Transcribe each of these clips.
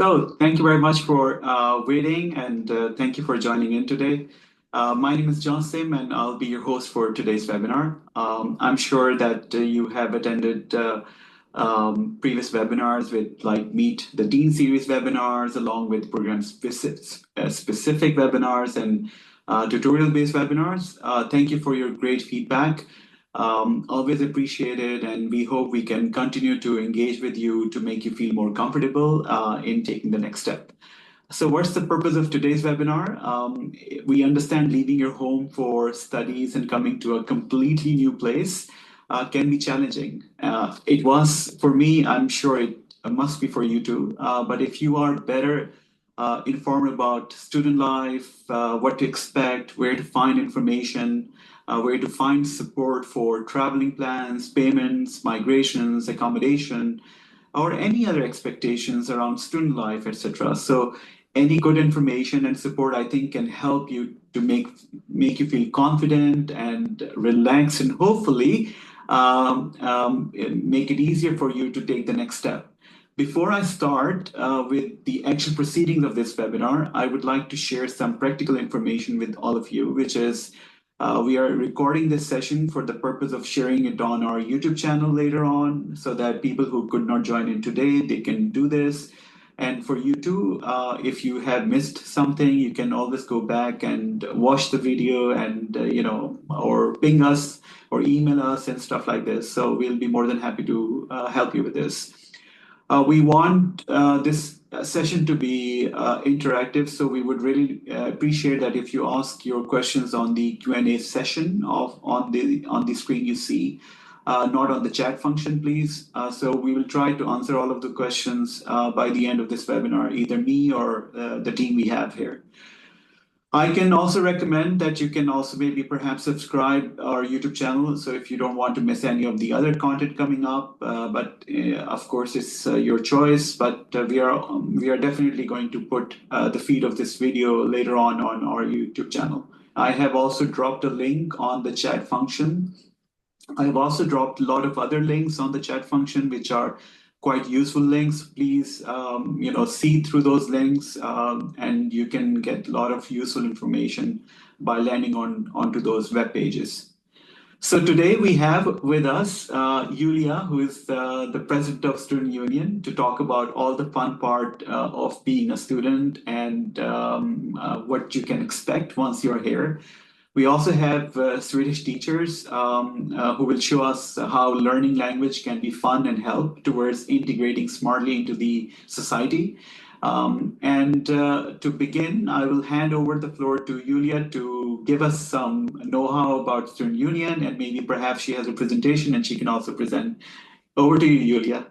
So, thank you very much for waiting and thank you for joining in today. My name is John Sim and I'll be your host for today's webinar. I'm sure that you have attended previous webinars with like Meet the Dean series webinars, along with program specific webinars and tutorial-based webinars. Thank you for your great feedback. Always appreciated, and we hope we can continue to engage with you to make you feel more comfortable in taking the next step. So what's the purpose of today's webinar? We understand leaving your home for studies and coming to a completely new place can be challenging. It was for me, I'm sure it must be for you too. But if you are better informed about student life, what to expect, where to find information, where to find support for traveling plans, payments, migrations, accommodation, or any other expectations around student life, etc. So any good information and support, I think, can help you to make you feel confident and relaxed, and hopefully make it easier for you to take the next step. Before I start with the actual proceedings of this webinar, I would like to share some practical information with all of you, which is we are recording this session for the purpose of sharing it on our YouTube channel later on, so that people who could not join in today, they can do this. And for you too, if you have missed something, you can always go back and watch the video and, or ping us or email us and stuff like this. So we'll be more than happy to help you with this. We want this session to be interactive, so we would really appreciate that if you ask your questions on the Q&A session on the screen you see, not on the chat function, please. So we will try to answer all of the questions by the end of this webinar, either me or the team we have here. I can also recommend that you can also maybe perhaps subscribe our YouTube channel. So if you don't want to miss any of the other content coming up, but of course it's your choice. But we are definitely going to put the feed of this video later on our YouTube channel. I have also dropped a link on the chat function. I have also dropped a lot of other links on the chat function, which are quite useful links. Please, see through those links, and you can get a lot of useful information by landing onto those web pages. So today we have with us Julia, who is the president of Student Union, to talk about all the fun part of being a student and what you can expect once you're here. We also have Swedish teachers who will show us how learning language can be fun and help towards integrating smartly into the society. To begin, I will hand over the floor to Julia to give us some know-how about Student Union, and maybe perhaps she has a presentation and she can also present. Over to you, Julia.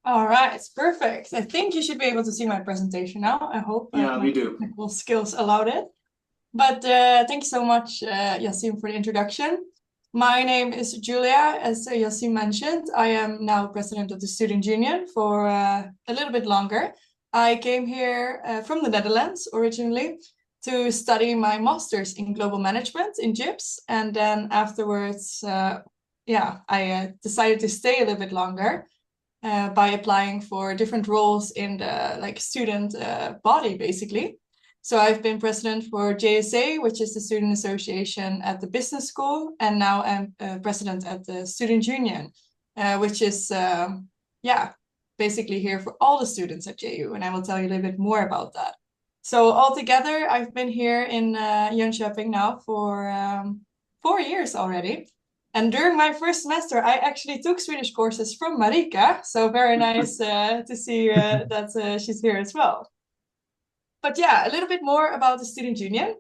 All right, perfect. I think you should be able to see my presentation now. I hope we do. Technical skills allowed it. But thank you so much, Yasim, for the introduction. My name is Julia. As Yasim mentioned, I am now president of the Student Union for a little bit longer. I came here from the Netherlands originally to study my master's in global management in JIPS. And then afterwards, I decided to stay a little bit longer. By applying for different roles in the student body, basically. So I've been president for JSA, which is the student association at the business school, and now I'm president at the Student Union, which is basically here for all the students at JU, and I will tell you a little bit more about that. So altogether, I've been here in Jönköping now for 4 years already. And during my first semester, I actually took Swedish courses from Marika. So very nice to see that she's here as well. But yeah, a little bit more about the Student Union.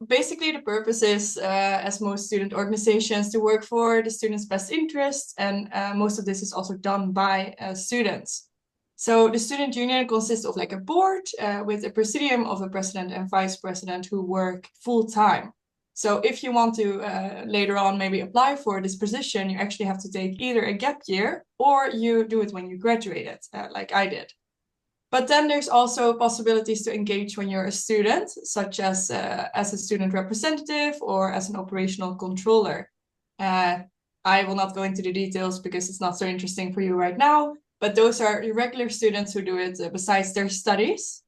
Basically, the purpose is, as most student organizations, to work for the students' best interests. And most of this is also done by students. So the Student Union consists of a board with a presidium of a president and vice president who work full time. So if you want to later on maybe apply for this position, you actually have to take either a gap year or you do it when you graduated, like I did. But then there's also possibilities to engage when you're a student, such as a student representative or as an operational controller. I will not go into the details because it's not so interesting for you right now, but those are regular students who do it besides their studies.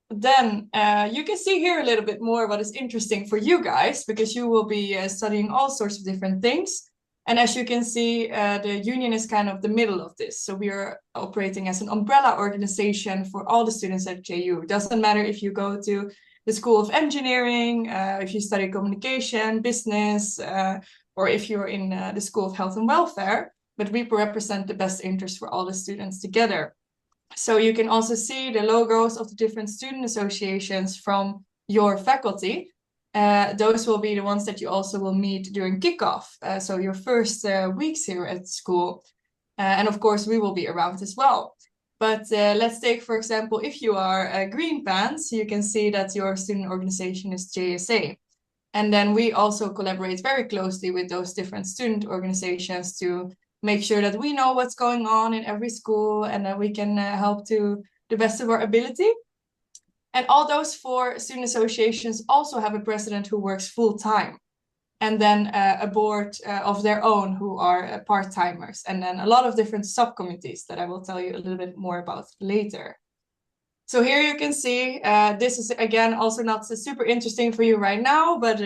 Then you can see here a little bit more what is interesting for you guys, because you will be studying all sorts of different things. And as you can see, the union is kind of the middle of this. So we are operating as an umbrella organization for all the students at JU. It doesn't matter if you go to the School of Engineering, if you study communication, business, or if you're in the School of Health and Welfare, but we represent the best interest for all the students together. So you can also see the logos of the different student associations from your faculty. Those will be the ones that you also will meet during kickoff. So your first weeks here at school. And of course, we will be around as well. But let's take, for example, if you are Green Pants, you can see that your student organization is JSA. And then we also collaborate very closely with those different student organizations to make sure that we know what's going on in every school and that we can help to the best of our ability. And all those 4 student associations also have a president who works full-time, and then a board of their own who are part-timers, and then a lot of different subcommittees that I will tell you a little bit more about later. So here you can see, this is again also not super interesting for you right now, but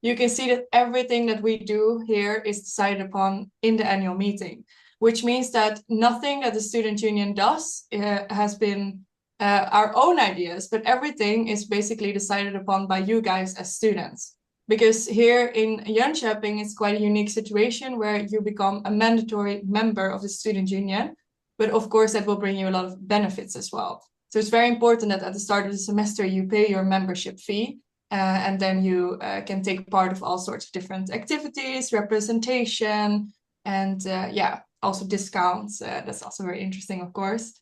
you can see that everything that we do here is decided upon in the annual meeting, which means that nothing that the student union does has been our own ideas, but everything is basically decided upon by you guys as students. Because here in Jönköping, it's quite a unique situation where you become a mandatory member of the student union, but of course that will bring you a lot of benefits as well. So it's very important that at the start of the semester, you pay your membership fee, and then you can take part of all sorts of different activities, representation, and yeah, also discounts. That's also very interesting, of course.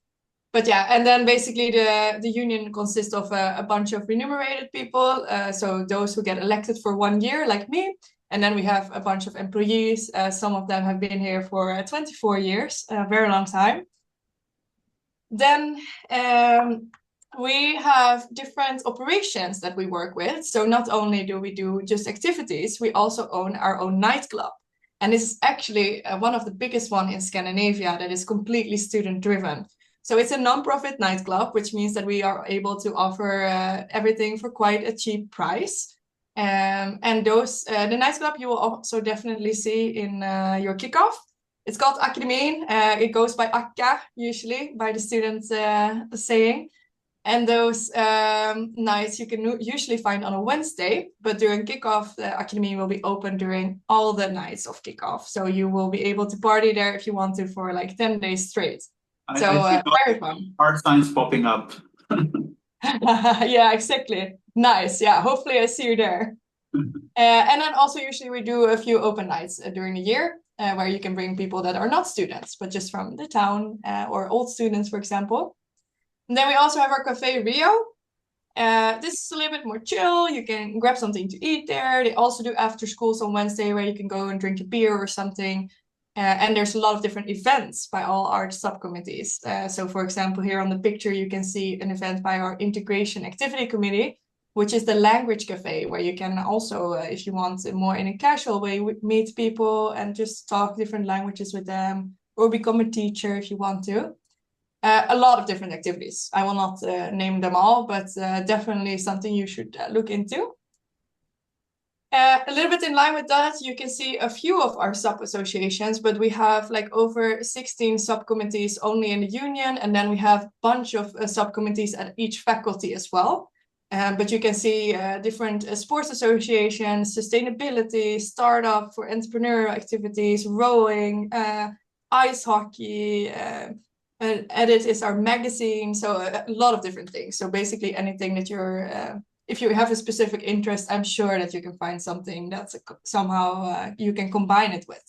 But yeah, and then basically the union consists of a bunch of remunerated people. So those who get elected for 1 year, like me. And then we have a bunch of employees. Some of them have been here for 24 years, a very long time. Then we have different operations that we work with. So not only do we do just activities, we also own our own nightclub. And this is actually one of the biggest one in Scandinavia that is completely student driven. So it's a non-profit nightclub, which means that we are able to offer everything for quite a cheap price. And those the nightclub you will also definitely see in your kickoff. It's called Accommodation. It goes by Akka, usually, by the students saying. And those nights you can usually find on a Wednesday, but during kickoff, the Academy will be open during all the nights of kickoff. So you will be able to party there if you want to for like 10 days straight. So very fun. Art signs popping up. Yeah, exactly. Nice. Yeah, hopefully I see you there. And then also usually we do a few open nights during the year. Where you can bring people that are not students, but just from the town or old students, for example. And then we also have our Cafe Rio. This is a little bit more chill. You can grab something to eat there. They also do after schools on Wednesday where you can go and drink a beer or something. And there's a lot of different events by all our subcommittees. So for example, here on the picture, you can see an event by our Integration Activity Committee, which is the language cafe, where you can also, if you want more in a casual way, meet people and just talk different languages with them, or become a teacher if you want to. A lot of different activities. I will not name them all, but definitely something you should look into. A little bit in line with that, you can see a few of our sub-associations, but we have like over 16 subcommittees only in the union, and then we have a bunch of subcommittees at each faculty as well. But you can see different sports associations, sustainability, startup for entrepreneurial activities, rowing, ice hockey, Edit is our magazine, so a lot of different things. So basically anything that you're, if you have a specific interest, I'm sure that you can find something that's somehow you can combine it with.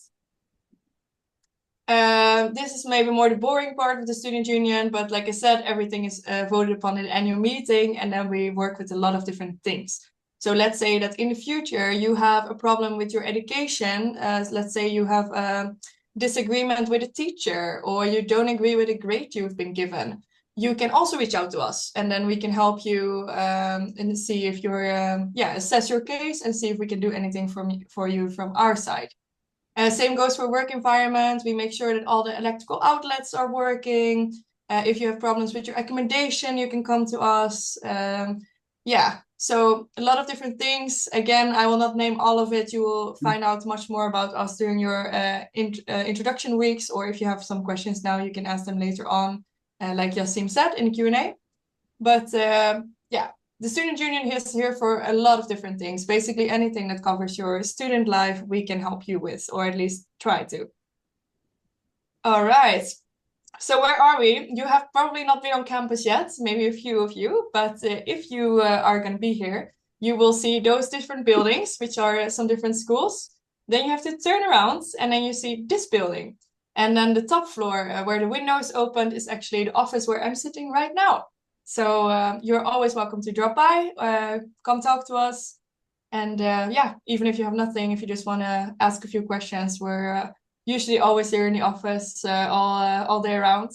This is maybe more the boring part of the student union, but like I said, everything is voted upon in the annual meeting, and then we work with a lot of different things. So let's say that in the future you have a problem with your education. Let's say you have a disagreement with a teacher, or you don't agree with a grade you've been given. you can also reach out to us, and then we can help you and see if you're assess your case and see if we can do anything for you from our side. Same goes for work environment. We make sure that all the electrical outlets are working. If you have problems with your accommodation, you can come to us. So a lot of different things. Again, I will not name all of it. You will find out much more about us during your introduction weeks, or if you have some questions now, you can ask them later on, like Yasim said in Q&A. But the Student Union is here for a lot of different things. Basically, anything that covers your student life, we can help you with, or at least try to. All right. So where are we? You have probably not been on campus yet, maybe a few of you, but if you are going to be here, you will see those different buildings, which are some different schools. Then you have to turn around, and then you see this building. And then the top floor, where the window is opened, is actually the office where I'm sitting right now. So you're always welcome to drop by, come talk to us. And even if you have nothing, if you just want to ask a few questions, we're usually always here in the office all day around.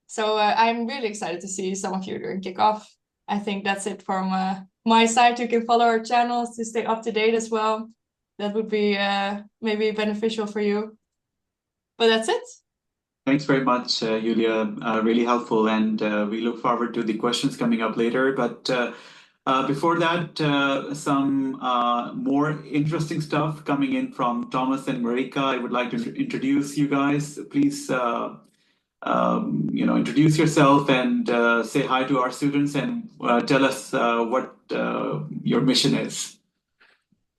So I'm really excited to see some of you during kickoff. I think that's it from my side. You can follow our channels to stay up to date as well. That would be maybe beneficial for you. But that's it. Thanks very much, Julia. Really helpful, and we look forward to the questions coming up later. But before that, some more interesting stuff coming in from Thomas and Marika. I would like to introduce you guys. Please, introduce yourself and say hi to our students, and tell us what your mission is.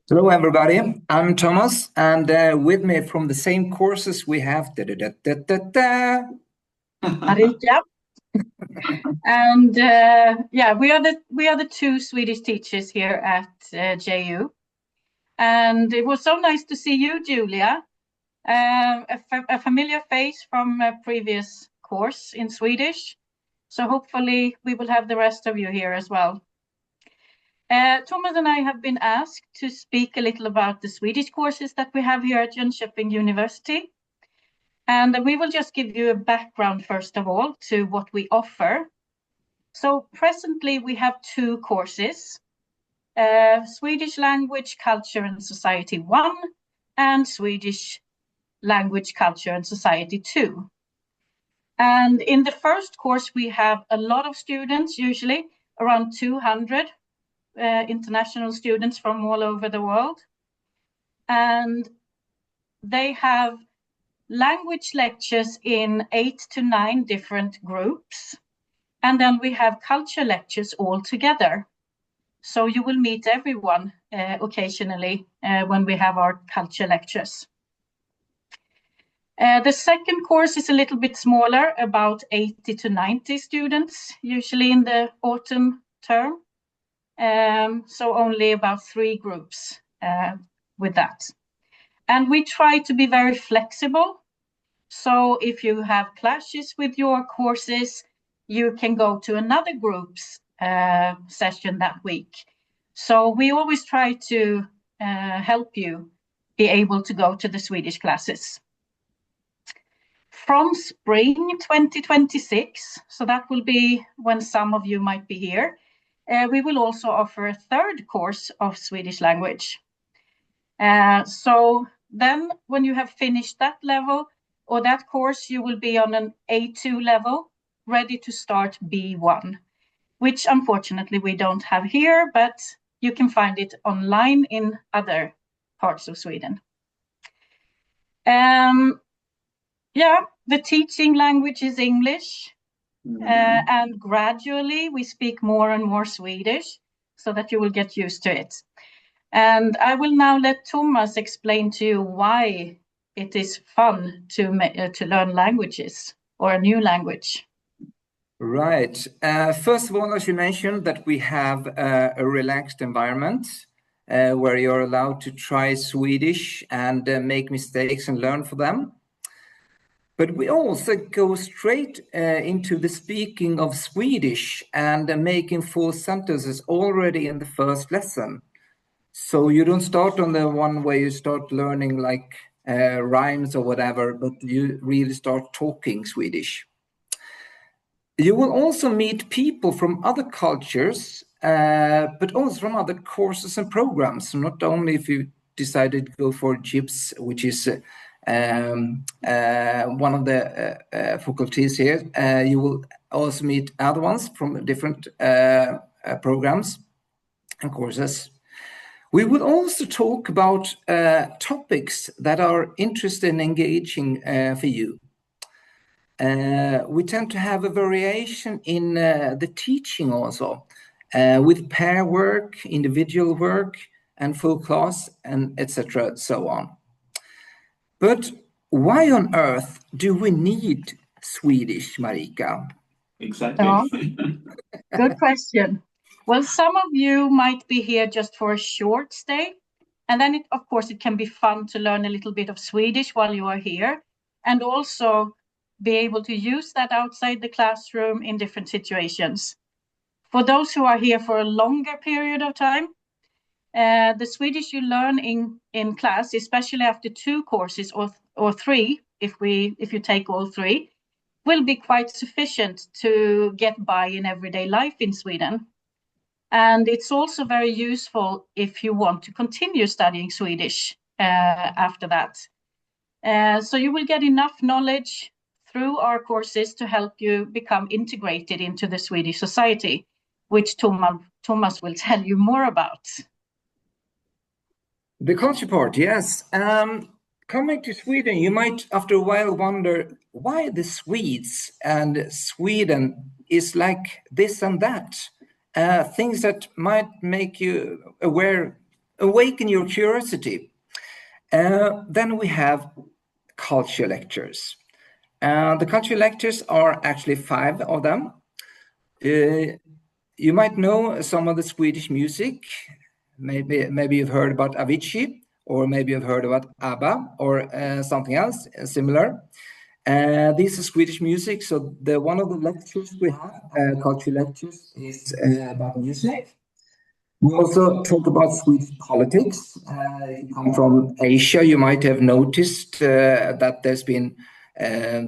Hello, everybody. I'm Thomas, and with me from the same courses we have Marika. And we are the two Swedish teachers here at JU. And it was so nice to see you, Julia, a familiar face from a previous course in Swedish. So hopefully we will have the rest of you here as well. Thomas and I have been asked to speak a little about the Swedish courses that we have here at Jönköping University. And we will just give you a background, first of all, to what we offer. So presently we have two courses, Swedish Language, Culture and Society 1 and Swedish Language, Culture and Society 2. And in the first course, we have a lot of students, usually around 200 international students from all over the world. And they have language lectures in 8 to 9 different groups. And then we have culture lectures all together. So you will meet everyone occasionally when we have our culture lectures. The second course is a little bit smaller, about 80 to 90 students, usually in the autumn term. So only about 3 groups with that. And we try to be very flexible. So if you have clashes with your courses, you can go to another group's session that week. So we always try to help you be able to go to the Swedish classes. From spring 2026, so that will be when some of you might be here, we will also offer a third course of Swedish language. So then when you have finished that level or that course, you will be on an A2 level, ready to start B1, which unfortunately we don't have here, but you can find it online in other parts of Sweden. The teaching language is English, and gradually we speak more and more Swedish so that you will get used to it. And I will now let Thomas explain to you why it is fun to learn languages or a new language. Right. First of all, as you mentioned, that we have a relaxed environment where you're allowed to try Swedish and make mistakes and learn for them. But we also go straight into the speaking of Swedish and making full sentences already in the first lesson. So you don't start on the one where you start learning like – rhymes or whatever, but you really start talking Swedish. You will also meet people from other cultures, but also from other courses and programs, not only if you decided to go for JIPS, which is one of the faculties here. You will also meet other ones from different programs and courses. We will also talk about topics that are interesting and engaging for you. We tend to have a variation in the teaching also, with pair work, individual work, and full class, and etc. so on. But why on earth do we need Swedish, Marika? Exactly. Oh, good question. Well, some of you might be here just for a short stay. And then, of course, it can be fun to learn a little bit of Swedish while you are here, and also be able to use that outside the classroom in different situations. For those who are here for a longer period of time, the Swedish you learn in class, especially after 2 courses or 3, if you take all 3, will be quite sufficient to get by in everyday life in Sweden. And it's also very useful if you want to continue studying Swedish after that. So you will get enough knowledge through our courses to help you become integrated into the Swedish society, which Thomas will tell you more about. The culture part, yes. Coming to Sweden, you might after a while wonder why the Swedes and Sweden is like this and that. Things that might make you awaken your curiosity. Then we have culture lectures. The culture lectures are actually 5 of them. You might know some of the Swedish music. Maybe you've heard about Avicii, or maybe you've heard about ABBA, or something else similar. These are Swedish music, so one of the lectures we have, culture lectures, is about music. We also talk about Swedish politics. If you come from Asia, you might have noticed that there's been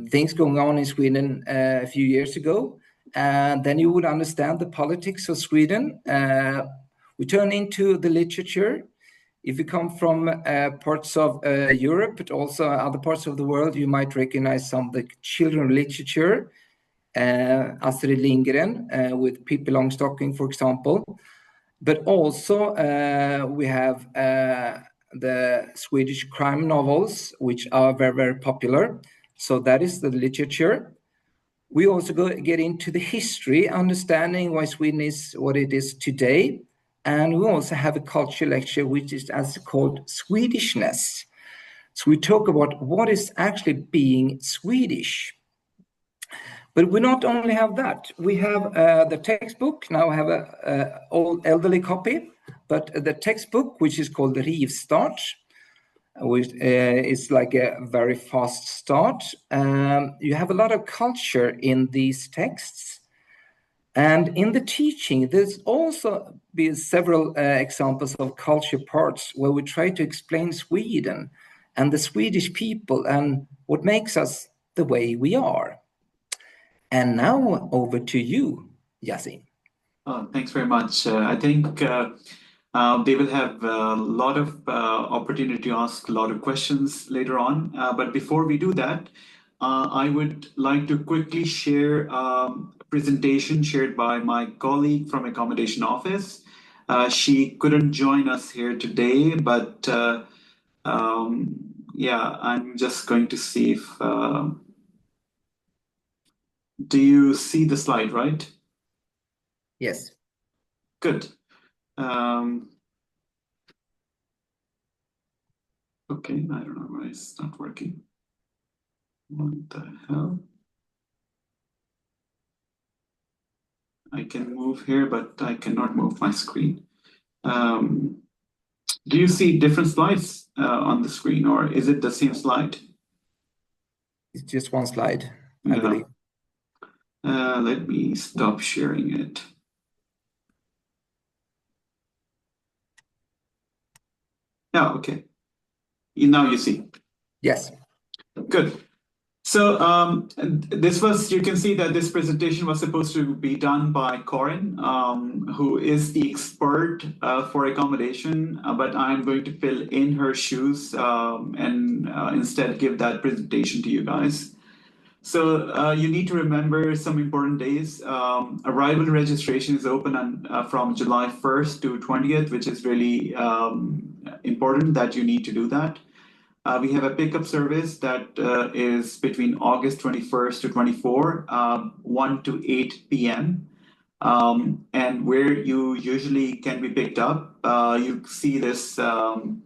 things going on in Sweden a few years ago. And then you would understand the politics of Sweden. We turn into the literature. If you come from parts of Europe, but also other parts of the world, you might recognize some of the children literature. Astrid Lindgren with Pippi Longstocking, for example. But also we have the Swedish crime novels, which are very, very popular. So that is the literature. We also get into the history, understanding why Sweden is what it is today. And we also have a culture lecture, which is as called Swedishness. So we talk about what is actually being Swedish. But we not only have that, we have the textbook. Now I have an old elderly copy, but the textbook, which is called the Rivstart, which is like a very fast start. You have a lot of culture in these texts. And in the teaching, there's also been several examples of culture parts where we try to explain Sweden and the Swedish people and what makes us the way we are. And now over to you, Yasin. Thanks very much. I think they will have a lot of opportunity to ask a lot of questions later on. But before we do that, I would like to quickly share a presentation shared by my colleague from Accommodation Office. She couldn't join us here today, but yeah, I'm just going to see if... do you see the slide, right? Yes. Good. Okay, I don't know why it's not working. What the hell? I can move here, but I cannot move my screen. Do you see different slides on the screen, or is it the same slide? It's just one slide, I believe. Let me stop sharing it. Yeah, okay. Now you see. Yes. Good. So this was, you can see that this presentation was supposed to be done by Corin, who is the expert for accommodation, but I'm going to fill in her shoes and instead give that presentation to you guys. So you need to remember some important days. Arrival registration is open from July 1st to 20th, which is really important that you need to do that. We have a pickup service that is between August 21st to 24, 1 to 8 p.m. And where you usually can be picked up, you see this, in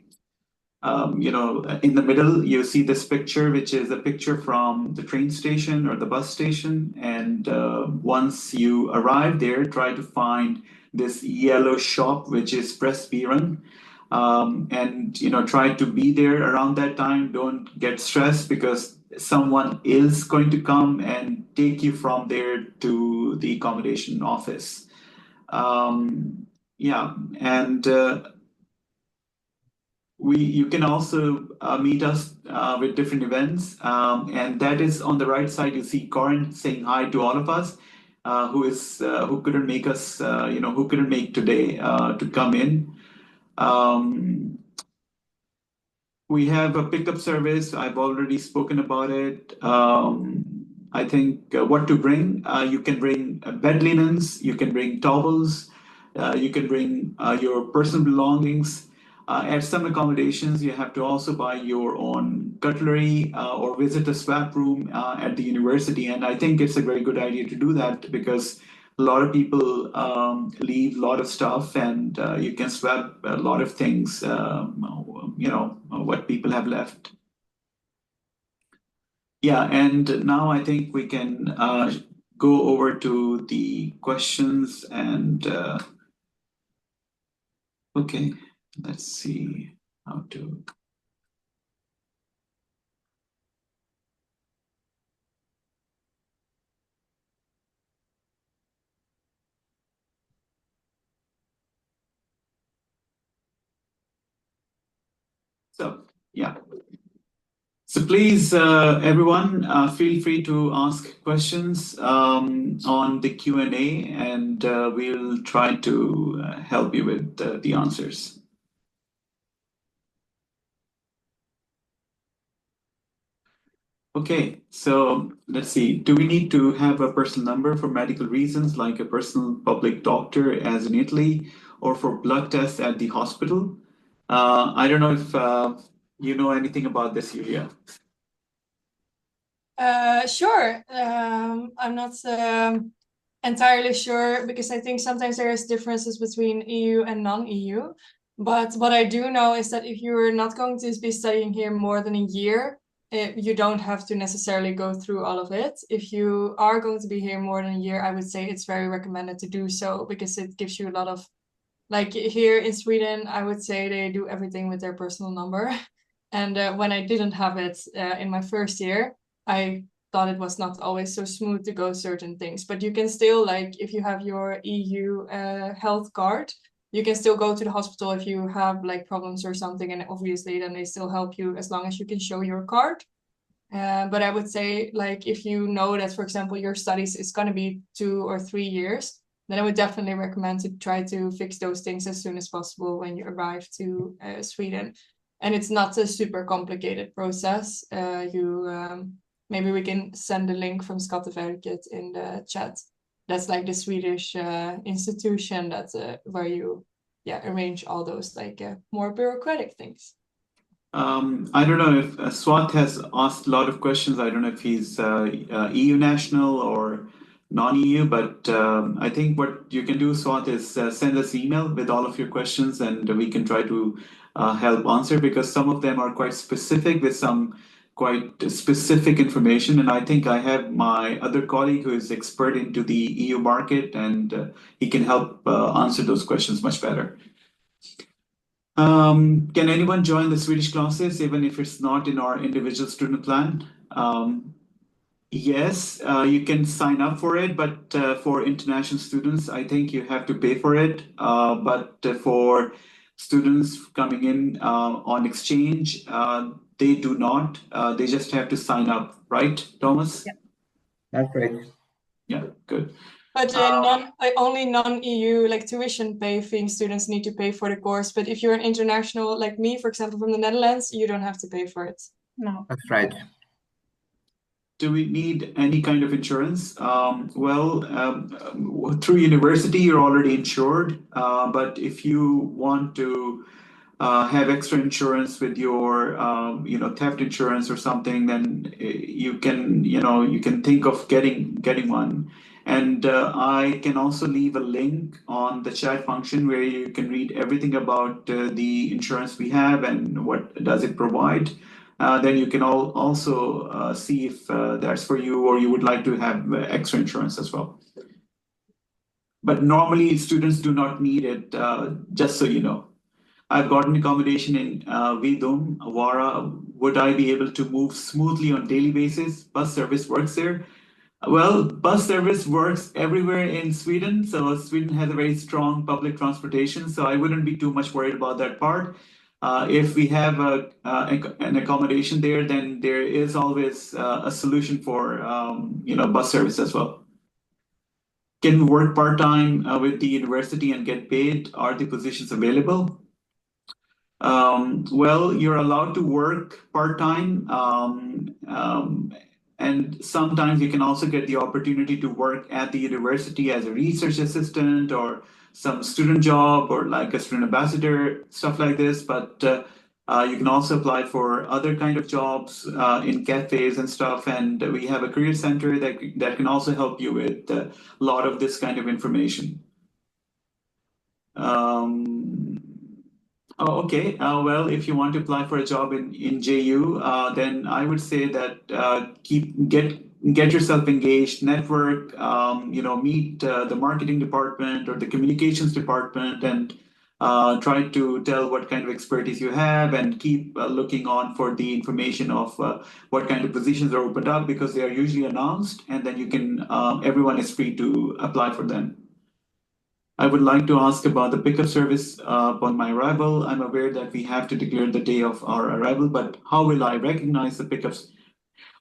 the middle, you see this picture, which is a picture from the train station or the bus station. And once you arrive there, try to find this yellow shop, which is Pressbyrån. And try to be there around that time. Don't get stressed because someone is going to come and take you from there to the accommodation office. Yeah, and you can also meet us with different events, and that is on the right side. You see Corin saying hi to all of us, who couldn't make us, who couldn't make today to come in. We have a pickup service. I've already spoken about it. I think what to bring. You can bring bed linens, you can bring towels, you can bring your personal belongings. At some accommodations, you have to also buy your own cutlery or visit a swap room at the university. And I think it's a very good idea to do that because a lot of people leave a lot of stuff, and you can swap a lot of things, what people have left. Yeah, and now I think we can go over to the questions and okay, let's see how to. So, yeah. So please, everyone, feel free to ask questions on the Q&A, and we'll try to help you with the answers. Okay, so let's see. Do we need to have a personal number for medical reasons, like a personal public doctor as in Italy, or for blood tests at the hospital? I don't know if you know anything about this, Julia. Sure. I'm not entirely sure because I think sometimes there is differences between EU and non-EU. But what I do know is that if you're not going to be studying here more than a year, you don't have to necessarily go through all of it. If you are going to be here more than a year, I would say it's very recommended to do so because it gives you a lot of, like here in Sweden, I would say they do everything with their personal number. And when I didn't have it in my first year, I thought it was not always so smooth to go certain things. But you can still, like, if you have your EU health card, you can still go to the hospital if you have like problems or something, and obviously then they still help you as long as you can show your card. But I would say, like, if you know that, for example, your studies is going to be 2 or 3 years, then I would definitely recommend to try to fix those things as soon as possible when you arrive to Sweden. And it's not a super complicated process. Maybe we can send a link from Skatteverket in the chat. That's like the Swedish institution that's where you arrange all those like more bureaucratic things. I don't know if Swat has asked a lot of questions. I don't know if he's EU national or non-EU, but I think what you can do, Swat, is send us email with all of your questions, and we can try to help answer because some of them are quite specific with some quite specific information. And I think I have my other colleague who is expert into the EU market, and he can help answer those questions much better. Can anyone join the Swedish classes even if it's not in our individual student plan? Yes, you can sign up for it, but for international students, I think you have to pay for it. But for students coming in on exchange, they do not. They just have to sign up, right, Thomas? Yeah. That's right. Yeah, good. But only non-EU like tuition paying students need to pay for the course. But if you're an international like me, for example, from the Netherlands, you don't have to pay for it. No. That's right. Do we need any kind of insurance? Through university, you're already insured. But if you want to have extra insurance with your, theft insurance or something, then you can think of getting one. And I can also leave a link on the chat function where you can read everything about the insurance we have and what does it provide. Then you can also see if that's for you or you would like to have extra insurance as well. But normally students do not need it, just so you know. I've gotten accommodation in Vidum, Vara. Would I be able to move smoothly on daily basis? Bus service works there. Well, bus service works everywhere in Sweden. So Sweden has a very strong public transportation. So I wouldn't be too much worried about that part. If we have an accommodation there, then there is always a solution for bus service as well. Can we work part-time with the university and get paid? Are the positions available? Well, you're allowed to work part-time, and sometimes you can also get the opportunity to work at the university as a research assistant or some student job or like a student ambassador, stuff like this. But you can also apply for other kind of jobs in cafes and stuff. And we have a career center that can also help you with a lot of this kind of information. Oh, okay. Well, if you want to apply for a job in JU, then I would say that get yourself engaged, network, meet the marketing department or the communications department, and try to tell what kind of expertise you have, and keep looking on for the information of what kind of positions are opened up, because they are usually announced, and then you can everyone is free to apply for them. I would like to ask about the pickup service upon my arrival. I'm aware that we have to declare the day of our arrival, but how will I recognize the pickups?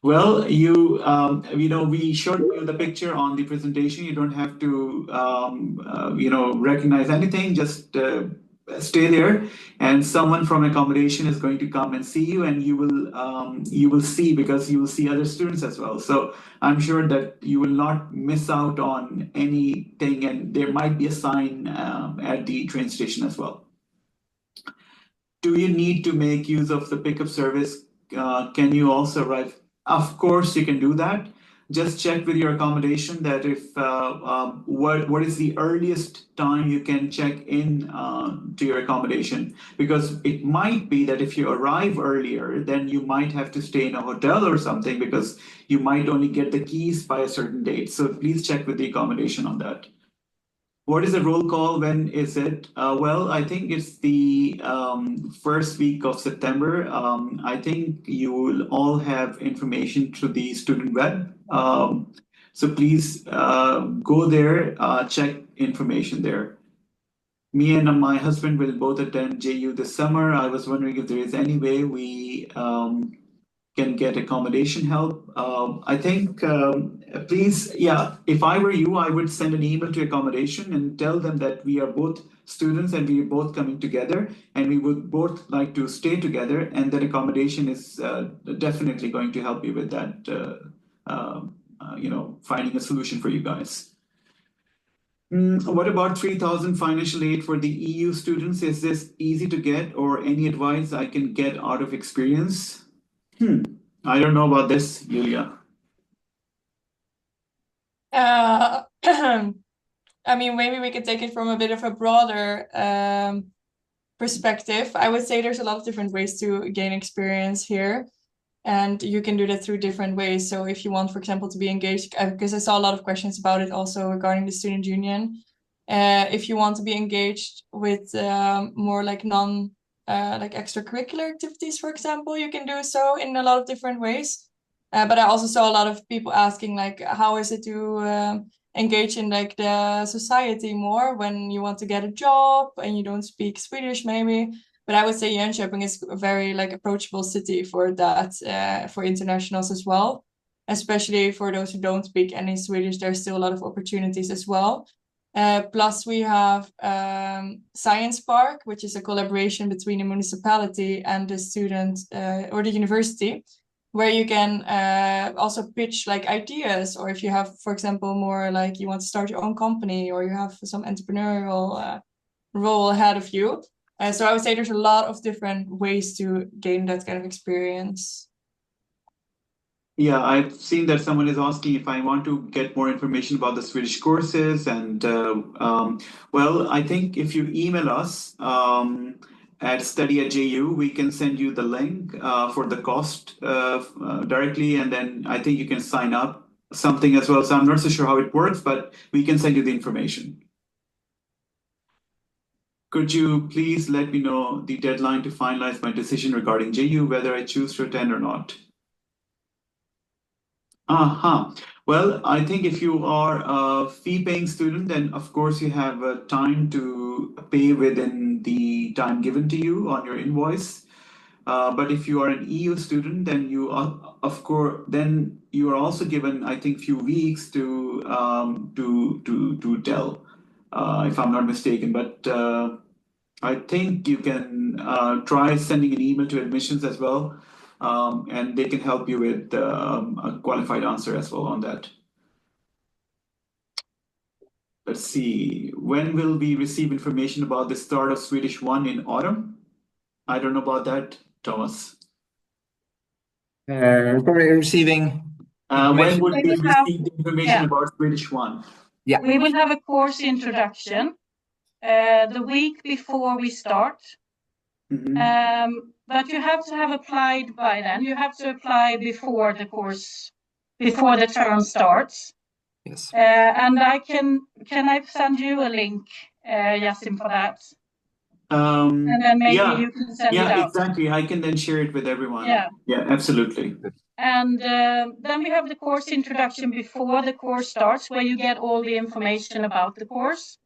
Well, we showed you the picture on the presentation. You don't have to, recognize anything. Just stay there, and someone from accommodation is going to come and see you, and you will see, because you will see other students as well. So I'm sure that you will not miss out on anything, and there might be a sign at the train station as well. Do you need to make use of the pickup service? Can you also arrive? Of course, you can do that. Just check with your accommodation that if what is the earliest time you can check in to your accommodation, because it might be that if you arrive earlier, then you might have to stay in a hotel or something, because you might only get the keys by a certain date. So please check with the accommodation on that. What is the roll call? When is it? Well, I think it's the first week of September. I think you will all have information through the student web. So please go there, check information there. Me and my husband will both attend JU this summer. I was wondering if there is any way we can get accommodation help. I think, please, yeah, if I were you, I would send an email to accommodation and tell them that we are both students and we are both coming together, and we would both like to stay together, and that accommodation is definitely going to help you with that, finding a solution for you guys. What about 3,000 financial aid for the EU students? Is this easy to get, or any advice I can get out of experience? I don't know about this, Julia. I mean, maybe we could take it from a bit of a broader perspective. I would say there's a lot of different ways to gain experience here, and you can do that through different ways. So if you want, for example, to be engaged, because I saw a lot of questions about it also regarding the student union. If you want to be engaged with more like like extracurricular activities, for example, you can do so in a lot of different ways. But I also saw a lot of people asking, like, how is it to engage in like the society more when you want to get a job and you don't speak Swedish maybe. But I would say Jönköping is a very like approachable city for that, for internationals as well. Especially for those who don't speak any Swedish, there's still a lot of opportunities as well. Plus we have Science Park, which is a collaboration between the municipality and the student or the university, where you can also pitch like ideas, or if you have, for example, more like you want to start your own company or you have some entrepreneurial role ahead of you. So I would say there's a lot of different ways to gain that kind of experience. Yeah, I've seen that someone is asking if I want to get more information about the Swedish courses. And well, I think if you email us at study@ju, we can send you the link for the cost directly. And then I think you can sign up something as well. So I'm not so sure how it works, but we can send you the information. Could you please let me know the deadline to finalize my decision regarding JU, whether I choose to attend or not? Well, I think if you are a fee-paying student, then of course you have time to pay within the time given to you on your invoice. But if you are an EU student, then you are, of course, then you are also given, I think, few weeks to tell, if I'm not mistaken. But I think you can try sending an email to admissions as well, and they can help you with a qualified answer as well on that. Let's see, when will we receive information about the start of Swedish 1 in autumn? I don't know about that, Thomas. Sorry, receiving when would we will have- receive the information about Swedish 1? Yeah. We will have a course introduction the week before we start. But you have to have applied by then. You have to apply before the course, before the term starts. Yes. And can I send you a link, Yasim, for that? And then maybe Yeah, you can send it yeah, out. exactly. I can then share it with everyone. Yeah. Yeah, absolutely. And then we have the course introduction before the course starts, where you get all the information about the course.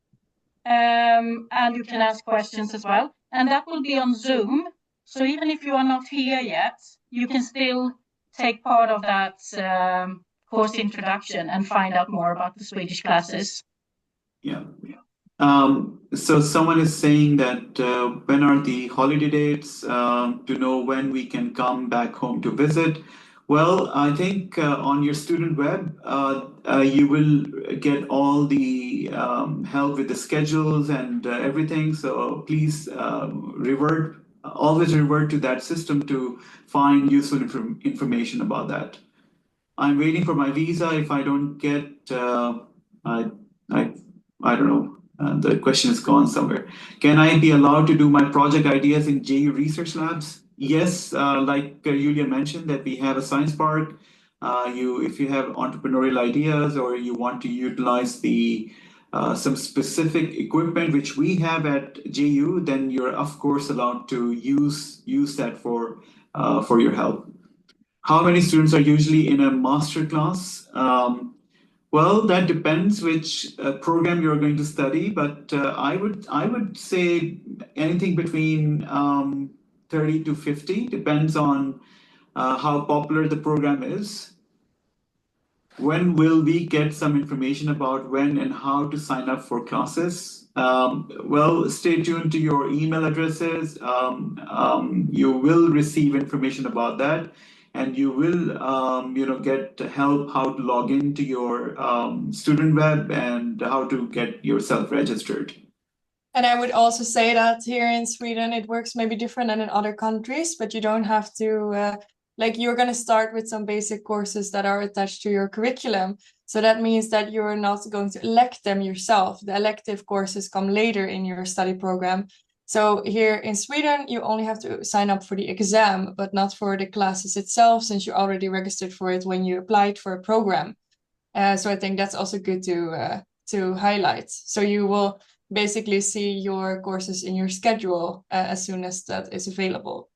And you can ask questions as well. And that will be on Zoom. So even if you are not here yet, you can still take part of that course introduction and find out more about the Swedish classes. Yeah. So someone is saying that when are the holiday dates to know when we can come back home to visit? Well, I think on your student web, you will get all the help with the schedules and everything. So please always revert to that system to find useful information about that. I'm waiting for my visa. If I don't get, I don't know. The question is gone somewhere. Can I be allowed to do my project ideas in JU research labs? Yes, like Julia mentioned, that we have a science park. If you have entrepreneurial ideas or you want to utilize some specific equipment which we have at JU, then you're of course allowed to use that for your help. How many students are usually in a master class? Well, that depends which program you're going to study, but I would say anything between 30 to 50, depends on how popular the program is. When will we get some information about when and how to sign up for classes? Well, stay tuned to your email addresses. You will receive information about that. And you will, get help how to log into your student web and how to get yourself registered. And I would also say that here in Sweden, it works maybe different than in other countries, but you don't have to, you're going to start with some basic courses that are attached to your curriculum. So that means that you're not going to elect them yourself. The elective courses come later in your study program. So here in Sweden, you only have to sign up for the exam, but not for the classes itself, since you already registered for it when you applied for a program. So I think that's also good to highlight. So you will basically see your courses in your schedule as soon as that is available.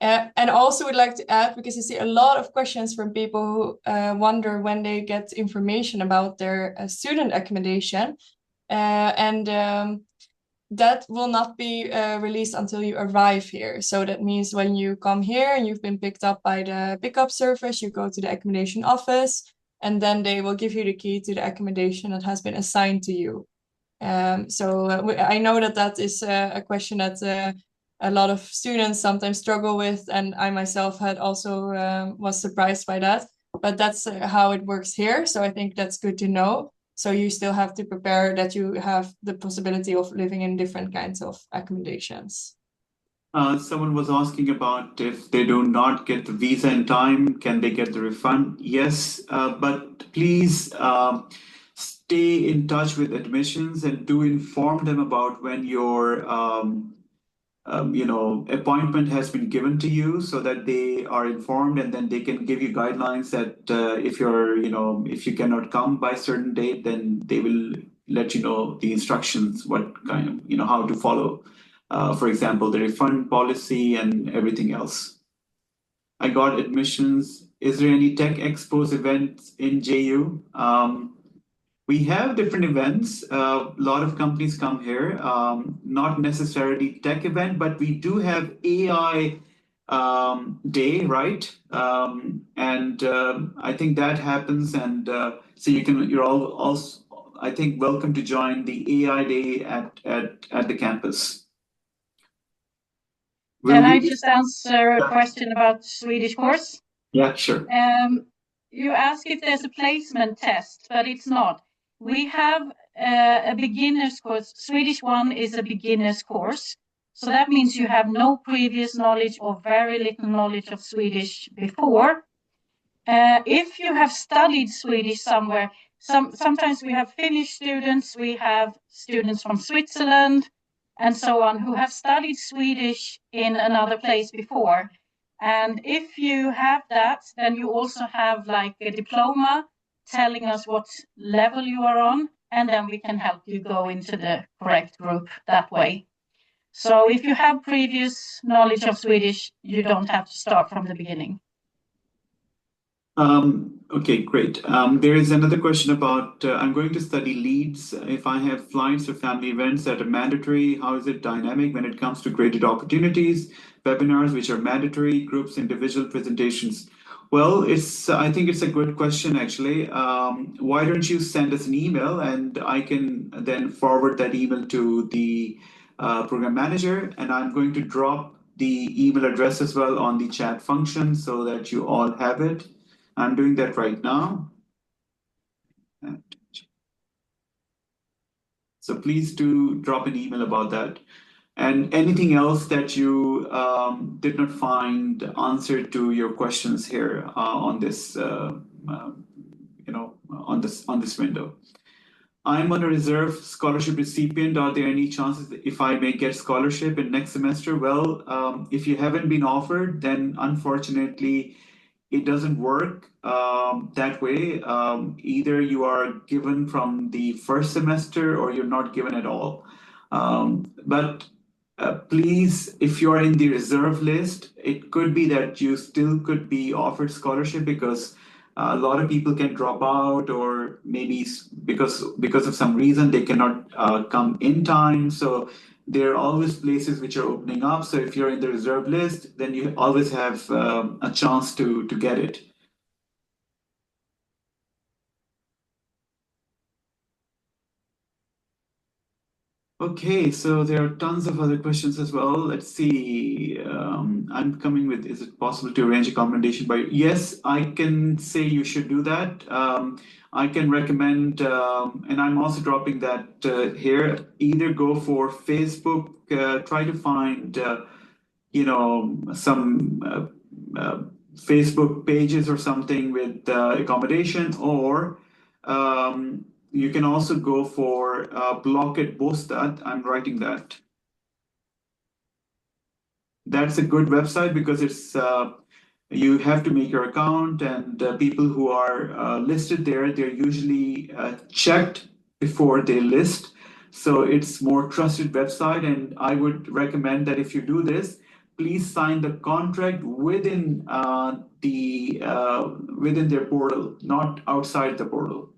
And also would like to add, because I see a lot of questions from people who wonder when they get information about their student accommodation. That will not be released until you arrive here. So that means when you come here and you've been picked up by the pickup service, you go to the accommodation office, and then they will give you the key to the accommodation that has been assigned to you. I know that is a question that a lot of students sometimes struggle with, and I myself had also was surprised by that. But that's how it works here. So I think that's good to know. So you still have to prepare that you have the possibility of living in different kinds of accommodations. Someone was asking about if they do not get the visa in time, can they get the refund? Yes, but please stay in touch with admissions and do inform them about when your appointment has been given to you, so that they are informed, and then they can give you guidelines that if you cannot come by a certain date, then they will let you know the instructions, what kind of, how to follow, for example, the refund policy and everything else. I got admissions. Is there any Tech Expos events in JU? We have different events. A lot of companies come here, not necessarily tech event, but we do have AI day, right? I think that happens, and so you're all also, I think, welcome to join the AI day at the campus. Can I just answer a question about Swedish course? Yeah, sure. You ask if there's a placement test, but it's not. We have a beginner's course. Swedish 1 is a beginner's course. So that means you have no previous knowledge or very little knowledge of Swedish before. If you have studied Swedish somewhere, sometimes we have Finnish students, we have students from Switzerland, and so on, who have studied Swedish in another place before. And if you have that, then you also have like a diploma telling us what level you are on, and then we can help you go into the correct group that way. So if you have previous knowledge of Swedish, you don't have to start from the beginning. Okay, great. There is another question about I'm going to study Leeds. If I have flights or family events that are mandatory, how is it dynamic when it comes to graded opportunities, webinars which are mandatory, groups, individual presentations? Well, I think it's a good question, actually. Why don't you send us an email, and I can then forward that email to the program manager, and I'm going to drop the email address as well on the chat function so that you all have it. I'm doing that right now. So please do drop an email about that. And anything else that you did not find answer to your questions here on this, on this window. I'm on a reserve scholarship recipient. Are there any chances if I may get scholarship in next semester? Well, if you haven't been offered, then unfortunately, it doesn't work that way. Either you are given from the first semester or you're not given at all. But please, if you're in the reserve list, it could be that you still could be offered scholarship, because a lot of people can drop out, or maybe because of some reason they cannot come in time. So there are always places which are opening up. So if you're in the reserve list, then you always have a chance to get it. Okay, so there are tons of other questions as well. Let's see. I'm coming with, is it possible to arrange accommodation by? Yes, I can say you should do that. I can recommend, and I'm also dropping that here. Either go for Facebook, try to find, some Facebook pages or something with accommodation, or you can also go for Blocket Bostad. I'm writing that. That's a good website because it's you have to make your account, and people who are listed there, they're usually checked before they list. So it's more trusted website, and I would recommend that if you do this, please sign the contract within within their portal, not outside the portal.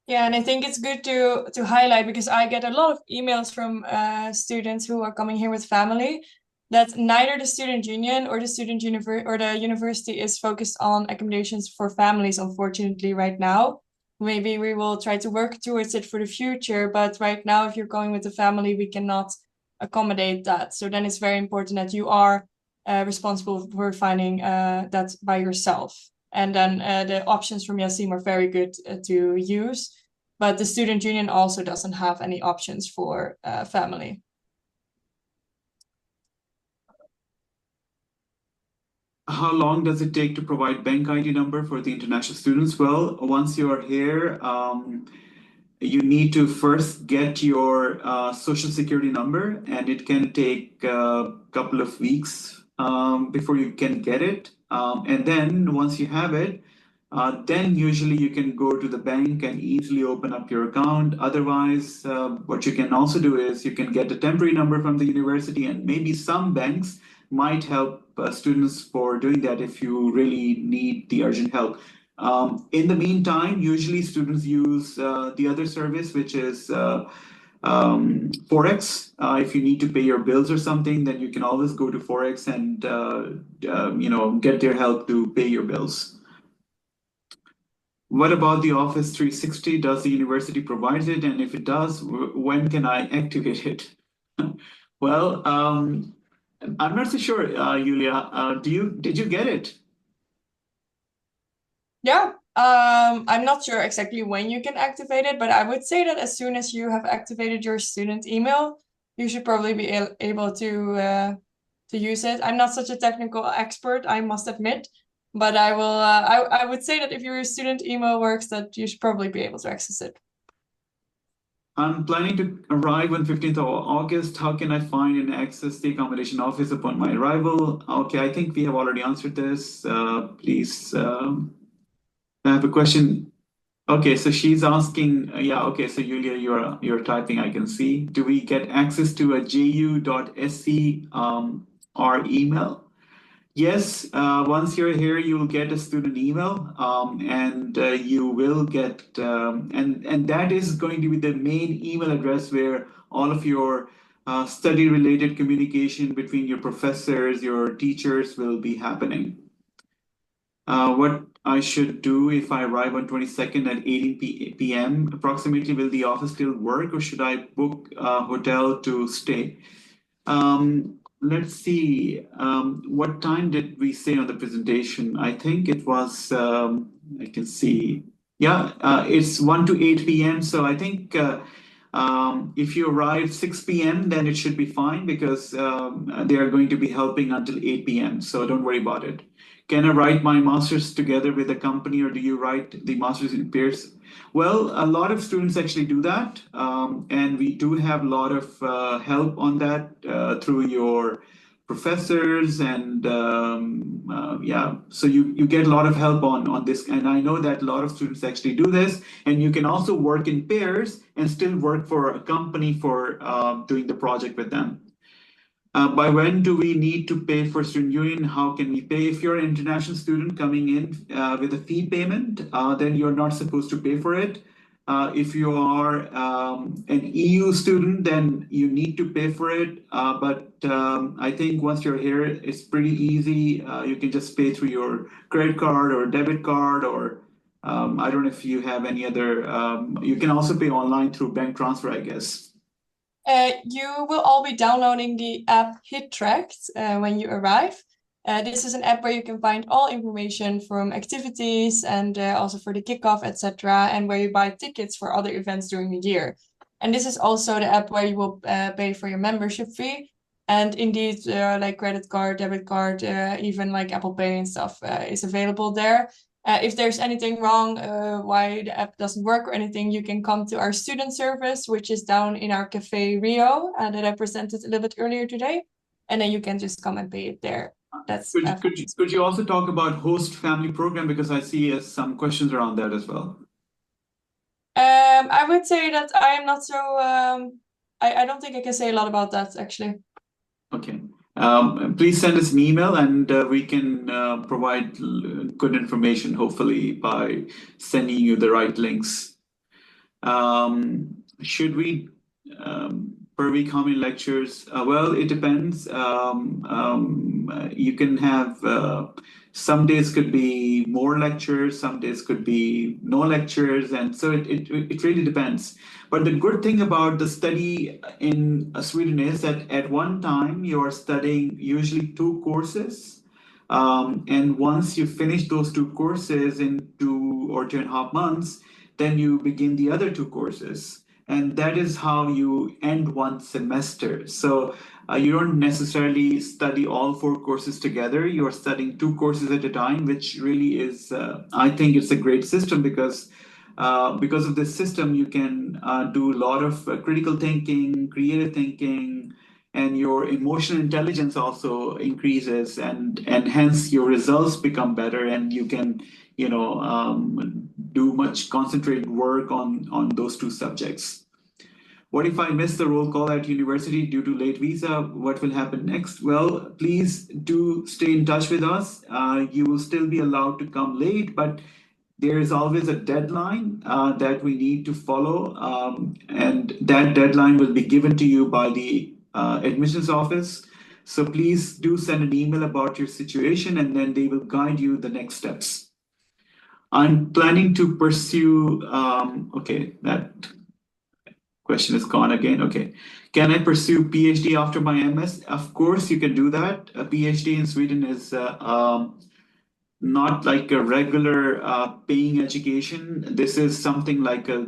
Yeah, and I think it's good to highlight, because I get a lot of emails from students who are coming here with family, that neither the student union or the university is focused on accommodations for families, unfortunately, right now. Maybe we will try to work towards it for the future, but right now, if you're going with a family, we cannot accommodate that. So then it's very important that you are responsible for finding that by yourself. And then the options from Yasim are very good to use, but the student union also doesn't have any options for family. How long does it take to provide bank ID number for the international students? Well, once you're here, you need to first get your social security number, and it can take a couple of weeks before you can get it. And then once you have it, then usually you can go to the bank and easily open up your account. Otherwise, what you can also do is you can get a temporary number from the university, and maybe some banks might help students for doing that if you really need the urgent help. In the meantime, usually students use the other service, which is Forex. If you need to pay your bills or something, then you can always go to Forex and get their help to pay your bills. What about the Office 360? Does the university provide it? And if it does, when can I activate it? Well, I'm not so sure, Yulia. Did you get it? Yeah, I'm not sure exactly when you can activate it, but I would say that as soon as you have activated your student email, you should probably be able to use it. I'm not such a technical expert, I must admit, but I will. I would say that if your student email works, that you should probably be able to access it. I'm planning to arrive on 15th of August. How can I find and access the accommodation office upon my arrival? Okay, I think we have already answered this. Please, I have a question. Okay, so she's asking, yeah, okay, so Yulia, you're typing, I can see. Do we get access to a ju.sc our email? Yes, once you're here, you'll get a student email, and you will get, and that is going to be the main email address where all of your study-related communication between your professors, your teachers will be happening. What I should do if I arrive on 22nd at 18 p.m. approximately, will the office still work, or should I book a hotel to stay? Let's see, what time did we say on the presentation? I think it was, I can see, yeah, it's 1 to 8 p.m. So I think if you arrive 6 p.m., then it should be fine, because they are going to be helping until 8 p.m. So don't worry about it. Can I write my master's together with a company, or do you write the master's in pairs? Well, a lot of students actually do that, and we do have a lot of help on that through your professors, and yeah, so you get a lot of help on this, and I know that a lot of students actually do this, and you can also work in pairs and still work for a company for doing the project with them. By when do we need to pay for student union? How can we pay? If you're an international student coming in with a fee payment, then you're not supposed to pay for it. If you are an EU student, then you need to pay for it. But I think once you're here, it's pretty easy. You can just pay through your credit card or debit card, or I don't know if you have any other, you can also pay online through bank transfer, I guess. You will all be downloading the app HitTracked when you arrive. This is an app where you can find all information from activities and also for the kickoff, etc., and where you buy tickets for other events during the year. And this is also the app where you will pay for your membership fee. And indeed, like credit card, debit card, even like Apple Pay and stuff is available there. If there's anything wrong, why the app doesn't work or anything, you can come to our student service, which is down in our Cafe Rio that I presented a little bit earlier today. And then you can just come and pay it there. That's could you also talk about host family program, because I see some questions around that as well. I would say that I am not so, I don't think I can say a lot about that actually. Okay. Please send us an email, and we can provide good information, hopefully, by sending you the right links. Should we per week how many lectures? Well, it depends. You can have some days could be more lectures, some days could be no lectures, and so it really depends. But the good thing about the study in Sweden is that at one time you are studying usually two courses. And once you finish those two courses in 2 or 2.5 months, then you begin the other two courses. And that is how you end one semester. So you don't necessarily study all four courses together. You're studying two courses at a time, which really is, I think it's a great system because of this system, you can do a lot of critical thinking, creative thinking, and your emotional intelligence also increases, and hence your results become better, and you can, do much concentrated work on those two subjects. What if I miss the roll call at university due to late visa? What will happen next? Well, please do stay in touch with us. You will still be allowed to come late, but there is always a deadline that we need to follow, and that deadline will be given to you by the admissions office. So please do send an email about your situation, and then they will guide you the next steps. I'm planning to pursue, okay, that question is gone again. Okay. Can I pursue PhD after my MS? Of course, you can do that. A PhD in Sweden is not like a regular paying education. This is something like a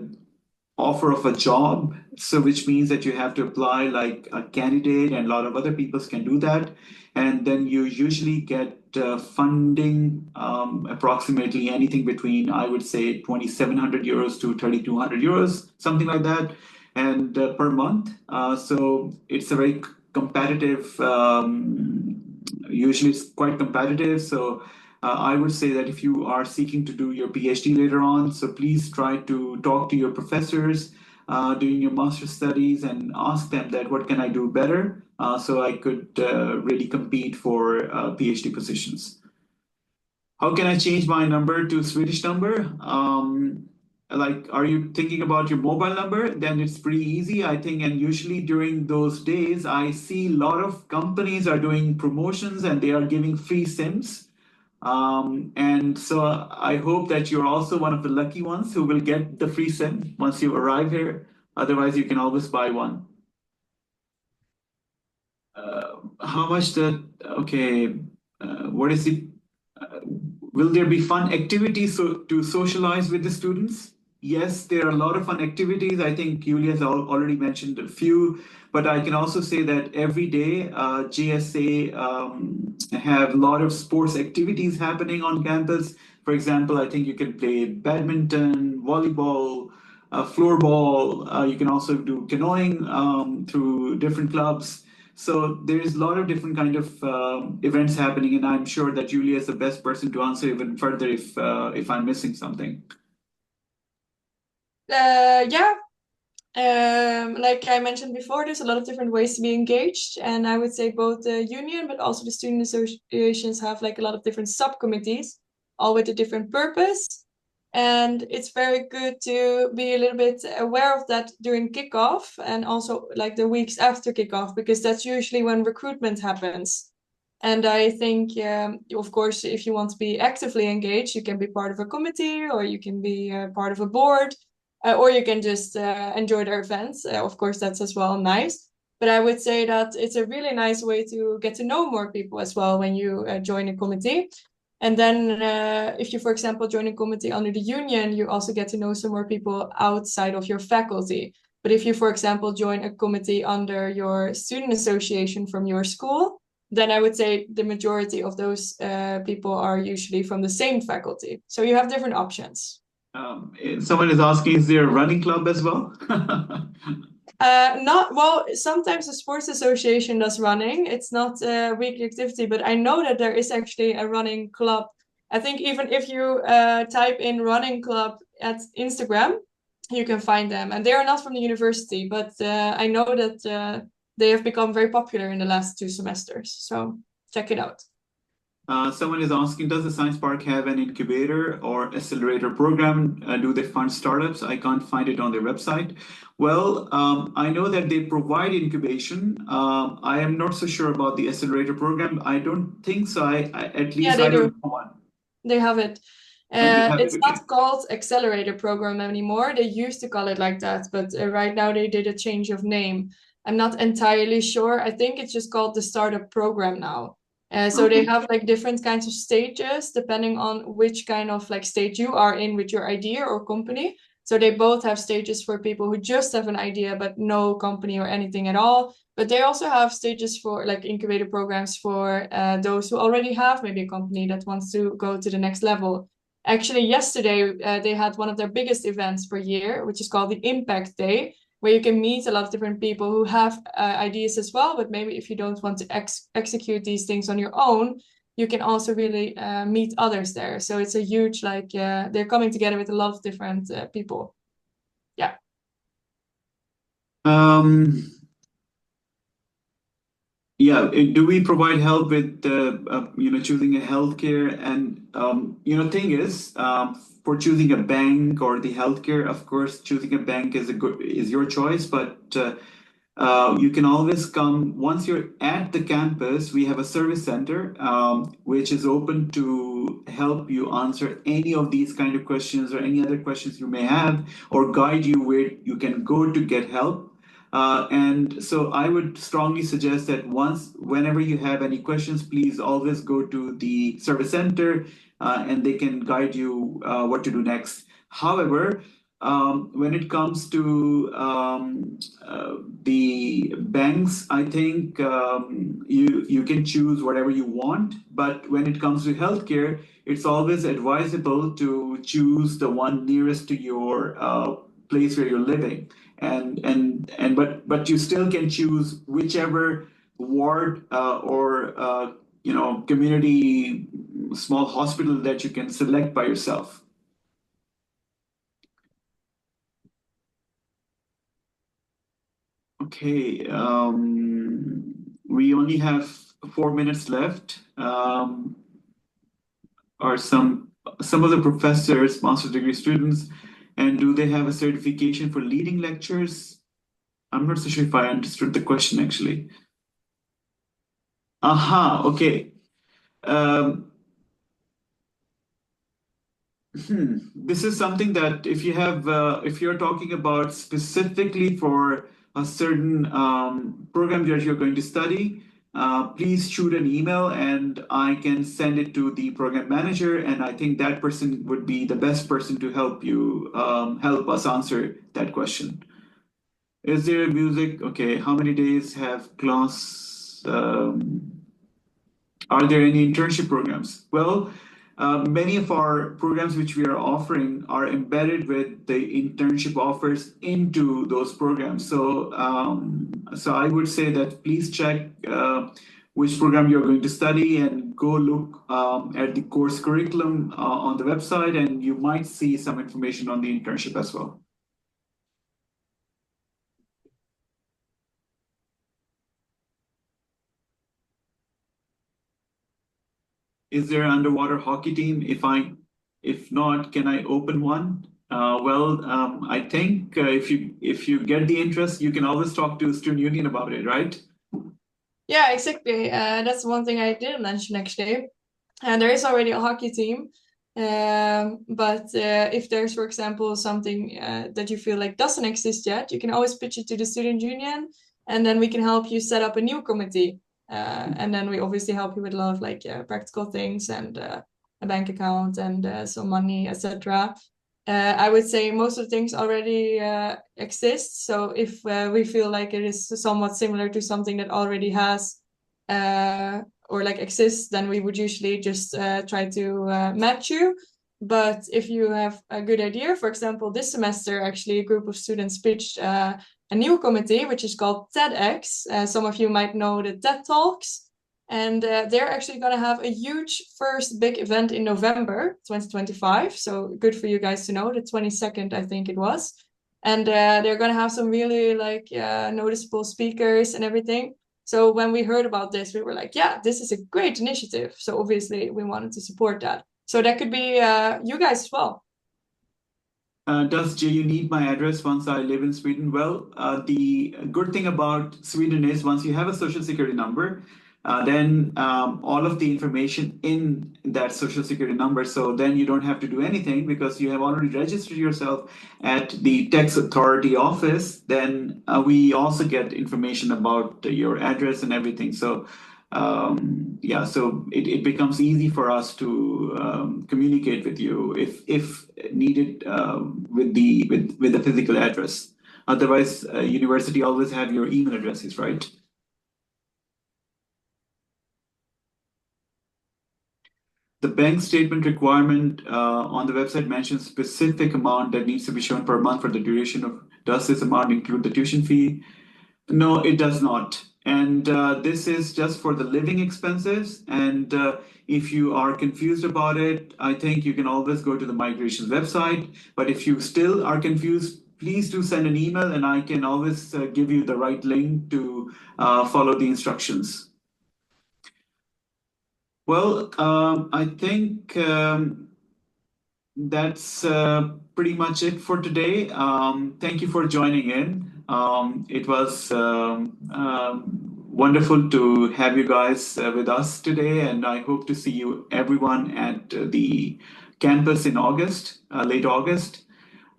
offer of a job. So which means that you have to apply like a candidate, and a lot of other people can do that. And then you usually get funding approximately anything between, I would say, 2,700 euros to 3,200 euros, something like that, and per month. So it's a very competitive, usually it's quite competitive. So I would say that if you are seeking to do your PhD later on, so please try to talk to your professors during your master's studies and ask them that what can I do better so I could really compete for PhD positions. How can I change my number to Swedish number? Like, are you thinking about your mobile number? Then it's pretty easy, I think. And usually during those days, I see a lot of companies are doing promotions and they are giving free SIMs. And so I hope that you're also one of the lucky ones who will get the free SIM once you arrive here. Otherwise, you can always buy one. How much the, okay, what is it? Will there be fun activities to socialize with the students? Yes, there are a lot of fun activities. I think Julia has already mentioned a few, but I can also say that every day GSA have a lot of sports activities happening on campus. For example, I think you can play badminton, volleyball, floorball. You can also do canoeing through different clubs. So there's a lot of different kind of events happening, and I'm sure that Julia is the best person to answer even further if I'm missing something. Yeah, like I mentioned before, there's a lot of different ways to be engaged, and I would say both the union but also the student associations have like a lot of different subcommittees, all with a different purpose. And it's very good to be a little bit aware of that during kickoff and also like the weeks after kickoff, because that's usually when recruitment happens. And I think, of course, if you want to be actively engaged, you can be part of a committee, or you can be part of a board, or you can just enjoy their events. Of course, that's as well nice. But I would say that it's a really nice way to get to know more people as well when you join a committee. And then if you, for example, join a committee under the union, you also get to know some more people outside of your faculty. But if you, for example, join a committee under your student association from your school, then I would say the majority of those people are usually from the same faculty. So you have different options. Someone is asking, is there a running club as well? Not well. Sometimes the sports association does running. It's not a weekly activity, but I know that there is actually a running club. I think even if you type in running club at Instagram, you can find them. And they are not from the university, but I know that they have become very popular in the last 2 semesters. So check it out. Someone is asking, does the Science Park have an incubator or accelerator program? Do they fund startups? I can't find it on their website. Well, I know that they provide incubation. I am not so sure about the accelerator program. I don't think so. At least they I don't do. know one. They have it. They have It's it, not okay. called accelerator program anymore. They used to call it like that, but right now they did a change of name. I'm not entirely sure. I think it's just called the startup program now. So they have like different kinds of stages depending on which kind of like stage you are in with your idea or company. So they both have stages for people who just have an idea but no company or anything at all. But they also have stages for like incubator programs for those who already have maybe a company that wants to go to the next level. Actually, yesterday they had one of their biggest events per year, which is called the Impact Day, where you can meet a lot of different people who have ideas as well. But maybe if you don't want to execute these things on your own, you can also really meet others there. So it's a huge, like, they're coming together with a lot of different people. Yeah. Yeah, do we provide help with choosing a healthcare? And thing is, for choosing a bank or the healthcare, of course, choosing a bank is your choice, but you can always come once you're at the campus. We have a service center which is open to help you answer any of these kind of questions or any other questions you may have, or guide you where you can go to get help. And so I would strongly suggest that whenever you have any questions, please always go to the service center and they can guide you what to do next. However, when it comes to the banks, I think you can choose whatever you want. But when it comes to healthcare, it's always advisable to choose the one nearest to your place where you're living. But you still can choose whichever ward or community small hospital that you can select by yourself. Okay, we only have 4 minutes left. Are some of the professors master's degree students, and do they have a certification for leading lectures? I'm not so sure if I understood the question actually. Aha, okay. This is something that if you're talking about specifically for a certain program that you're going to study, please shoot an email and I can send it to the program manager, and I think that person would be the best person to help you help us answer that question. Is there music? Okay, how many days have class? Are there any internship programs? Well, many of our programs which we are offering are embedded with the internship offers into those programs. So I would say that please check which program you're going to study and go look at the course curriculum on the website, and you might see some information on the internship as well. Is there an underwater hockey team? If not, can I open one? I think if you get the interest, you can always talk to Student Union about it, right? Yeah, exactly. That's one thing I didn't mention actually. And there is already a hockey team. But if there's, for example, something that you feel like doesn't exist yet, you can always pitch it to the Student Union, and then we can help you set up a new committee. And then we obviously help you with a lot of like practical things and a bank account and some money, etc. I would say most of the things already exist. So if we feel like it is somewhat similar to something that already has or like exists, then we would usually just try to match you. But if you have a good idea, for example, this semester, actually, a group of students pitched a new committee, which is called TEDx. Some of you might know the TED Talks. And they're actually going to have a huge first big event in November 2025. So good for you guys to know, the 22nd, I think it was. And they're going to have some really like noticeable speakers and everything. So when we heard about this, we were like, yeah, this is a great initiative. So obviously we wanted to support that. So that could be you guys as well. Does JU need my address once I live in Sweden? Well, the good thing about Sweden is once you have a social security number, then all of the information in that social security number, so then you don't have to do anything because you have already registered yourself at the tax authority office. Then we also get information about your address and everything. So yeah, so it becomes easy for us to communicate with you if needed with the physical address. Otherwise, university always have your email addresses, right? The bank statement requirement on the website mentions specific amount that needs to be shown per month for the duration of. Does this amount include the tuition fee? No, it does not. And this is just for the living expenses. And if you are confused about it, I think you can always go to the migration website. But if you still are confused, please do send an email and I can always give you the right link to follow the instructions. Well, I think that's pretty much it for today. Thank you for joining in. It was wonderful to have you guys with us today, and I hope to see you everyone at the campus in August, late August.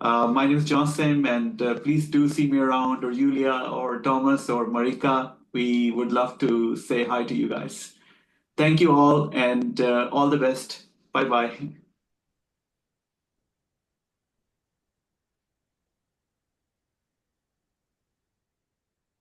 My name is Johnson, and please do see me around, or Julia, or Thomas, or Marika. We would love to say hi to you guys. Thank you all, and all the best. Bye bye.